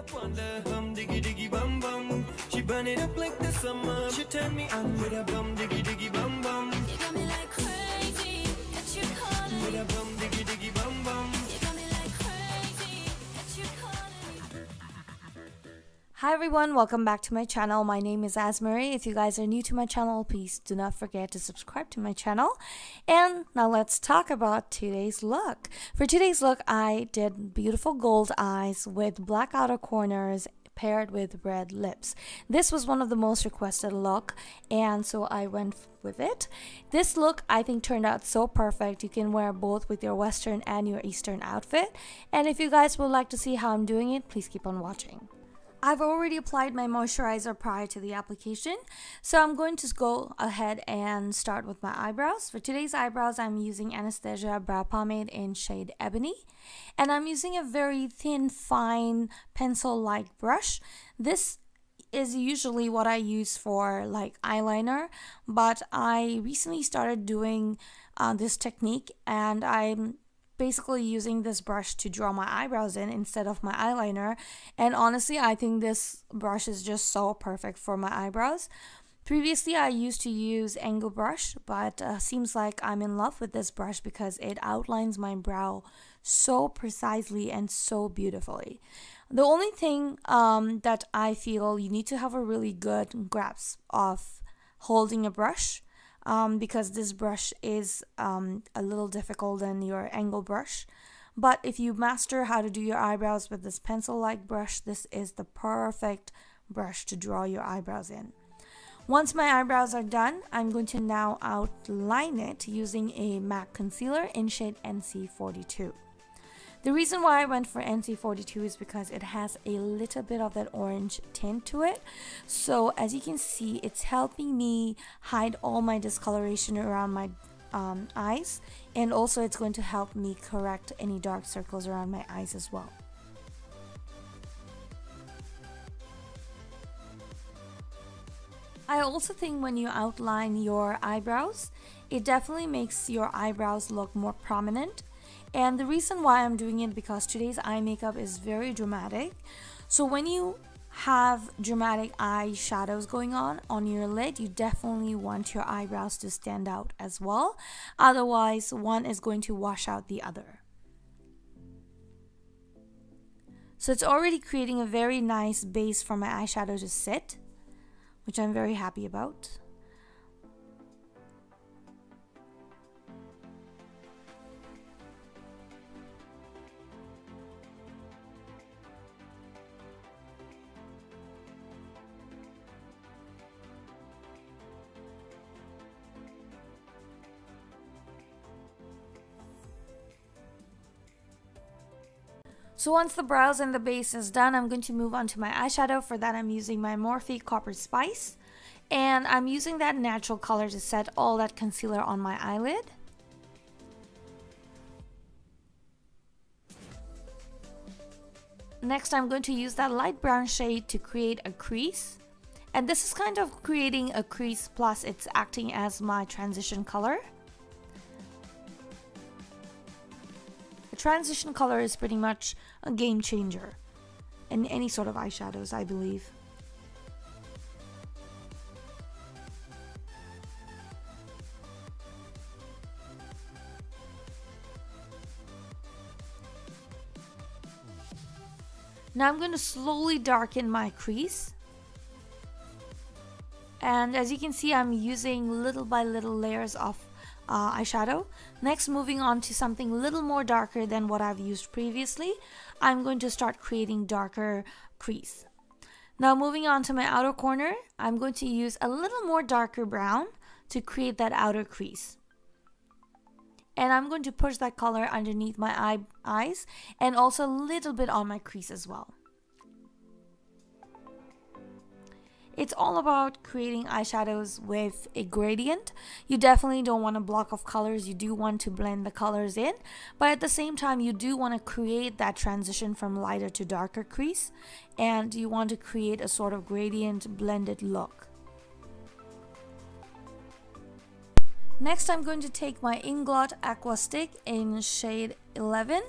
up on the diggy diggy bum bum. She burn it up like the summer. She turn me on with a bum diggy diggy bum bum. You got me like crazy, that you calling With a bum diggy diggy bum bum. You got me like crazy, that you calling Hi everyone, welcome back to my channel. My name is Azmeree. If you guys are new to my channel, please do not forget to subscribe to my channel. And now let's talk about today's look. For today's look, I did beautiful gold eyes with black outer corners paired with red lips. This was one of the most requested look, and so I went with it. This look I think turned out so perfect. You can wear both with your western and your eastern outfit. And if you guys would like to see how I'm doing it, please keep on watching. I've already applied my moisturizer prior to the application, so I'm going to go ahead and start with my eyebrows. For today's eyebrows, I'm using Anastasia Brow Pomade in shade Ebony, and I'm using a very thin, fine, pencil-like brush. This is usually what I use for like eyeliner, but I recently started doing this technique, and I'm basically using this brush to draw my eyebrows in instead of my eyeliner. And honestly, I think this brush is just so perfect for my eyebrows. Previously, I used to use angle brush, but seems like I'm in love with this brush because it outlines my brow so precisely and so beautifully. The only thing that I feel you need to have a really good grasp of holding a brush, because this brush is a little difficult than your angle brush. But if you master how to do your eyebrows with this pencil-like brush, this is the perfect brush to draw your eyebrows in. Once my eyebrows are done, I'm going to now outline it using a MAC concealer in shade NC42. The reason why I went for NC42 is because it has a little bit of that orange tint to it. So as you can see, it's helping me hide all my discoloration around my eyes. And also it's going to help me correct any dark circles around my eyes as well. I also think when you outline your eyebrows, it definitely makes your eyebrows look more prominent. And the reason why I'm doing it because today's eye makeup is very dramatic. So when you have dramatic eyeshadows going on your lid, you definitely want your eyebrows to stand out as well. Otherwise, one is going to wash out the other. So it's already creating a very nice base for my eyeshadow to sit, which I'm very happy about. So once the brows and the base is done, I'm going to move on to my eyeshadow. For that, I'm using my Morphe Copper Spice. And I'm using that natural color to set all that concealer on my eyelid. Next, I'm going to use that light brown shade to create a crease. And this is kind of creating a crease, plus it's acting as my transition color. The transition color is pretty much a game changer in any sort of eyeshadows, I believe. Now I'm going to slowly darken my crease. And as you can see, I'm using little by little layers of eyeshadow. Next, moving on to something a little more darker than what I've used previously, I'm going to start creating darker crease. Now moving on to my outer corner, I'm going to use a little more darker brown to create that outer crease. And I'm going to push that color underneath my eyes and also a little bit on my crease as well. It's all about creating eyeshadows with a gradient. You definitely don't want a block of colors. You do want to blend the colors in, but at the same time you do want to create that transition from lighter to darker crease, and you want to create a sort of gradient blended look. Next, I'm going to take my Inglot Aquastick in shade 11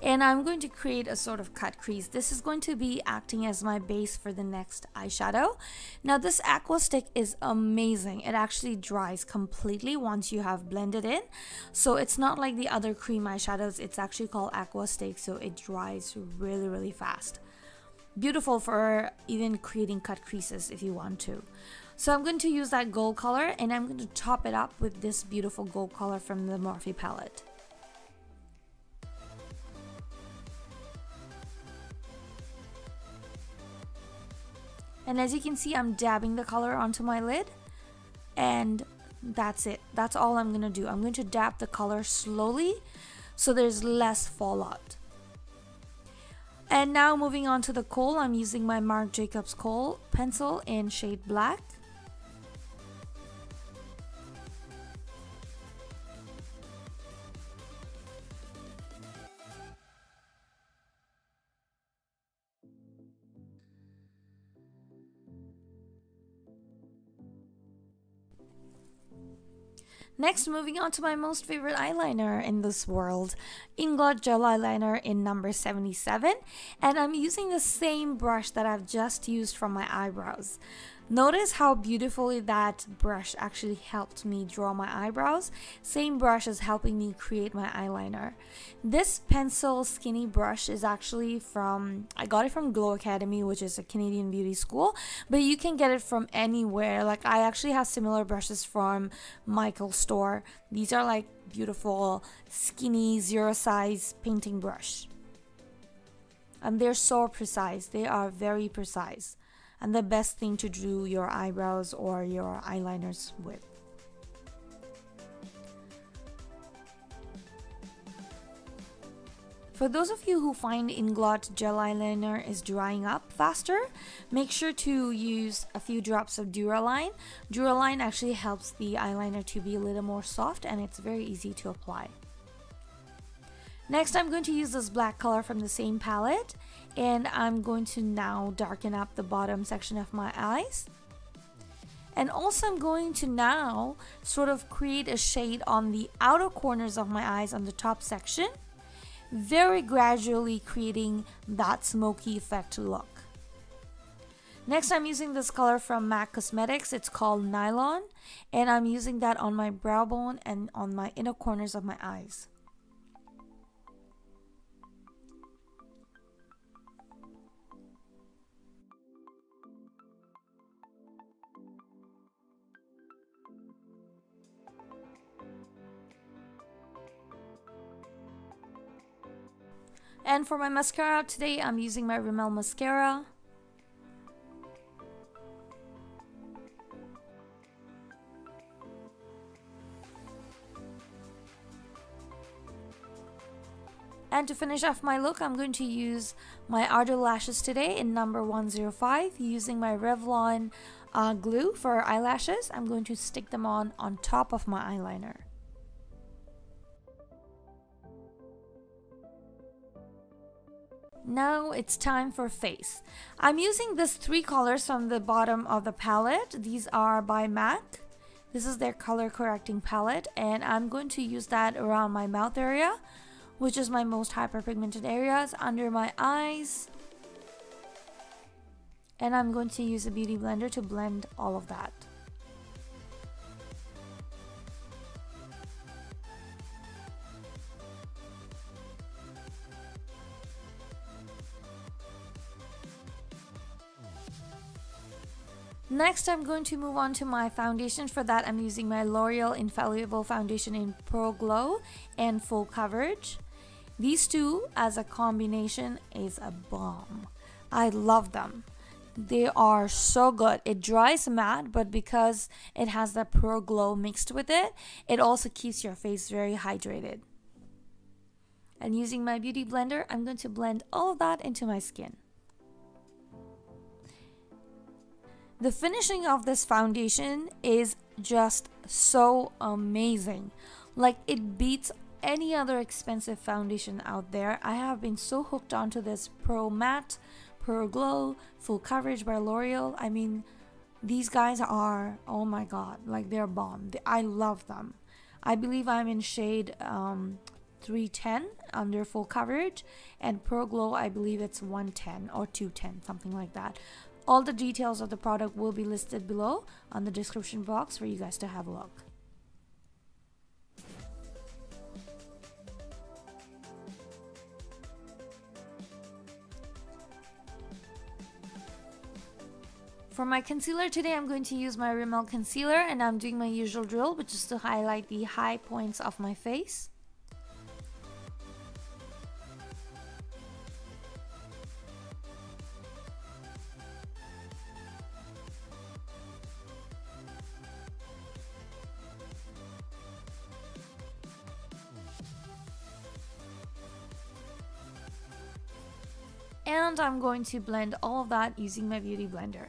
and I'm going to create a sort of cut crease. This is going to be acting as my base for the next eyeshadow. Now this Aquastick is amazing. It actually dries completely once you have blended in. So it's not like the other cream eyeshadows. It's actually called Aquastick, so it dries really fast. Beautiful for even creating cut creases if you want to. So I'm going to use that gold color and I'm going to top it up with this beautiful gold color from the Morphe palette. And as you can see, I'm dabbing the color onto my lid and that's it. That's all I'm going to do. I'm going to dab the color slowly so there's less fallout. And now moving on to the kohl, I'm using my Marc Jacobs kohl pencil in shade black. Next, moving on to my most favorite eyeliner in this world, Inglot Gel Eyeliner in number 77, and I'm using the same brush that I've just used for my eyebrows. Notice how beautifully that brush actually helped me draw my eyebrows. Same brush is helping me create my eyeliner. This pencil skinny brush is actually I got it from Glow Academy, which is a Canadian beauty school, but you can get it from anywhere. Like I actually have similar brushes from Michael's store. These are like beautiful skinny zero size painting brush. And they're so precise. They are very precise. And the best thing to do your eyebrows or your eyeliners with. For those of you who find Inglot gel eyeliner is drying up faster, make sure to use a few drops of Duraline. Duraline actually helps the eyeliner to be a little more soft and it's very easy to apply. Next, I'm going to use this black color from the same palette and I'm going to now darken up the bottom section of my eyes. And also I'm going to now sort of create a shade on the outer corners of my eyes on the top section, very gradually creating that smoky effect look. Next, I'm using this color from MAC Cosmetics. It's called Nylon, and I'm using that on my brow bone and on my inner corners of my eyes. And for my mascara today, I'm using my Rimmel mascara. And to finish off my look, I'm going to use my Ardell lashes today in number 105 using my Revlon glue for eyelashes. I'm going to stick them on top of my eyeliner. Now it's time for face. I'm using these three colors from the bottom of the palette. These are by MAC. This is their color correcting palette and I'm going to use that around my mouth area, which is my most hyperpigmented areas, under my eyes. And I'm going to use a beauty blender to blend all of that. Next, I'm going to move on to my foundation. For that, I'm using my L'Oréal Infallible foundation in Pro Glow and Full Coverage. These two as a combination is a bomb. I love them. They are so good. It dries matte, but because it has that Pro Glow mixed with it, it also keeps your face very hydrated. And using my beauty blender, I'm going to blend all of that into my skin. The finishing of this foundation is just so amazing. Like, it beats any other expensive foundation out there. I have been so hooked onto this Pro Matte, Pro Glow, Full Coverage by L'Oreal. I mean, these guys are, oh my god, like they're bomb. I love them. I believe I'm in shade 310 under full coverage, and Pro Glow, I believe it's 110 or 210, something like that. All the details of the product will be listed below on the description box for you guys to have a look. For my concealer today, I'm going to use my Rimmel concealer, and I'm doing my usual drill, which is to highlight the high points of my face. And I'm going to blend all of that using my beauty blender.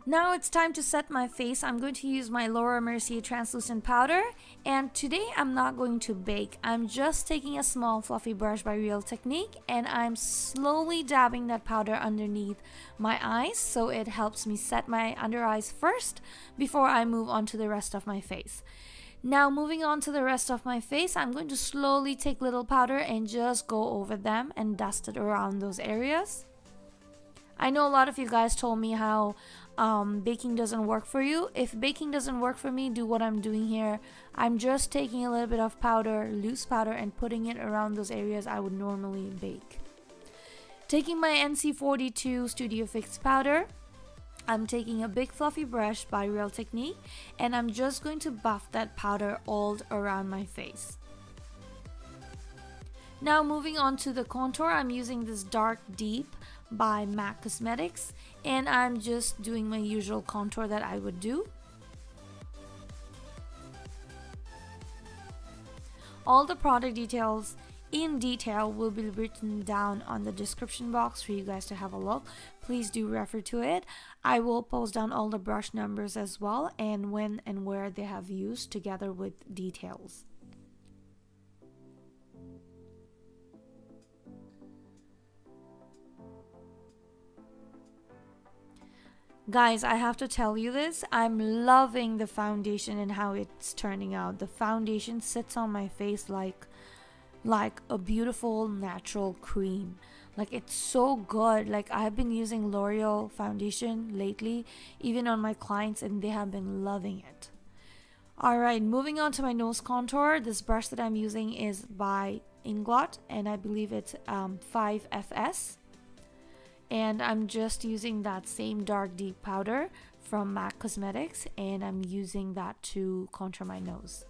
Now it's time to set my face. I'm going to use my L'Oréal Mercier Translucent Powder, and today I'm not going to bake. I'm just taking a small fluffy brush by Real Technique, and I'm slowly dabbing that powder underneath my eyes, so it helps me set my under eyes first before I move on to the rest of my face. Now moving on to the rest of my face, I'm going to slowly take little powder and just go over them and dust it around those areas. I know a lot of you guys told me how baking doesn't work for you. If baking doesn't work for me, do what I'm doing here. I'm just taking a little bit of powder, loose powder, and putting it around those areas I would normally bake. Taking my NC42 Studio Fix powder, I'm taking a big fluffy brush by Real Technique, and I'm just going to buff that powder all around my face. Now moving on to the contour, I'm using this Dark Deep by MAC Cosmetics, and I'm just doing my usual contour that I would do. All the product details in detail will be written down on the description box for you guys to have a look. Please do refer to it. I will post down all the brush numbers as well, and when and where they have used, together with details. Guys, I have to tell you this, I'm loving the foundation and how it's turning out. The foundation sits on my face like a beautiful natural cream. Like, it's so good. Like, I've been using L'Oreal foundation lately, even on my clients, and they have been loving it. Alright, moving on to my nose contour. This brush that I'm using is by Inglot, and I believe it's 5FS. And I'm just using that same Dark Deep powder from MAC Cosmetics, and I'm using that to contour my nose.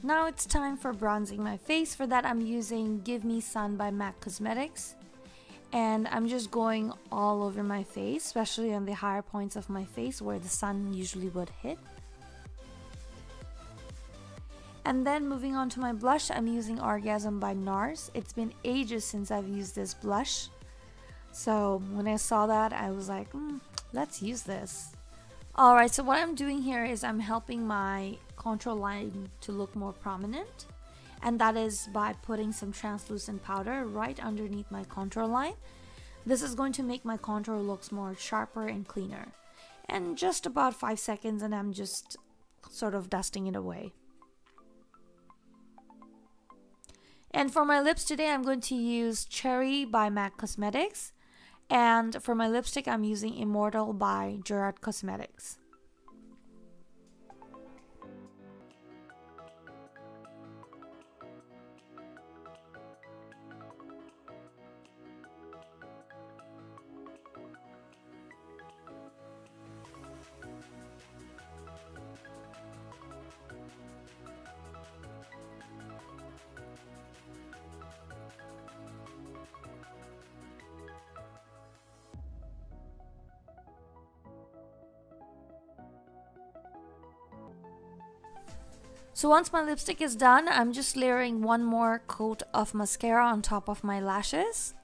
Now it's time for bronzing my face. For that, I'm using Give Me Sun by MAC Cosmetics, and I'm just going all over my face, especially on the higher points of my face where the sun usually would hit. And then moving on to my blush, I'm using Orgasm by NARS. It's been ages since I've used this blush, so when I saw that, I was like, let's use this. Alright, so what I'm doing here is I'm helping my contour line to look more prominent, and that is by putting some translucent powder right underneath my contour line. This is going to make my contour looks more sharper and cleaner. And just about 5 seconds, and I'm just sort of dusting it away. And for my lips today, I'm going to use Cherry by MAC Cosmetics. And for my lipstick, I'm using Immortal by Gerrard Cosmetics. So once my lipstick is done, I'm just layering one more coat of mascara on top of my lashes.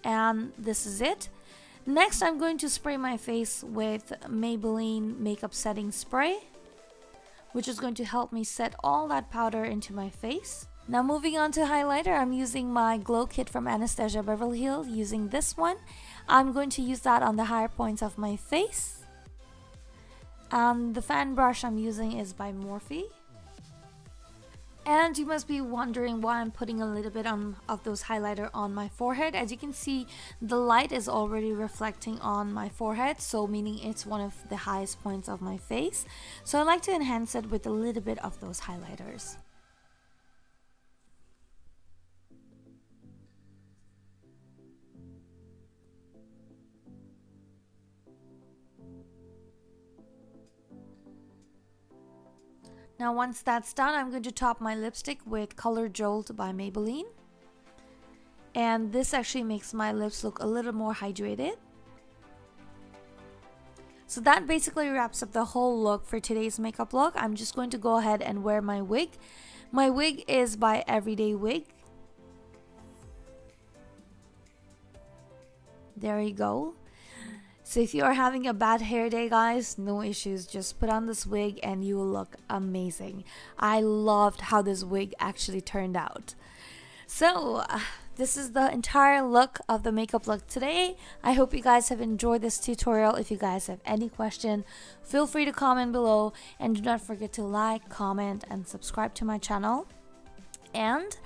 And this is it. Next, I'm going to spray my face with Maybelline Makeup Setting Spray, which is going to help me set all that powder into my face. Now moving on to highlighter, I'm using my Glow Kit from Anastasia Beverly Hills, using this one. I'm going to use that on the higher points of my face. The fan brush I'm using is by Morphe. And you must be wondering why I'm putting a little bit of those highlighter on my forehead. As you can see, the light is already reflecting on my forehead, so meaning it's one of the highest points of my face. So I like to enhance it with a little bit of those highlighters. Now once that's done, I'm going to top my lipstick with Color Jolt by Maybelline. And this actually makes my lips look a little more hydrated. So that basically wraps up the whole look for today's makeup look. I'm just going to go ahead and wear my wig. My wig is by Everyday Wig. There you go. So if you are having a bad hair day, guys, no issues. Just put on this wig and you will look amazing. I loved how this wig actually turned out. So this is the entire look of the makeup look today. I hope you guys have enjoyed this tutorial. If you guys have any question, feel free to comment below. And do not forget to like, comment, and subscribe to my channel. And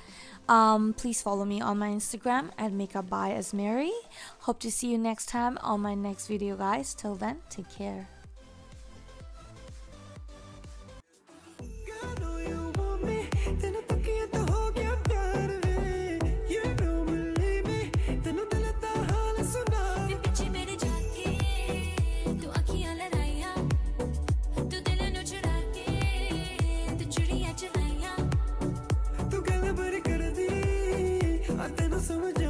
please follow me on my Instagram at Makeup by Azmeree. Hope to see you next time on my next video, guys. Till then, take care. समझ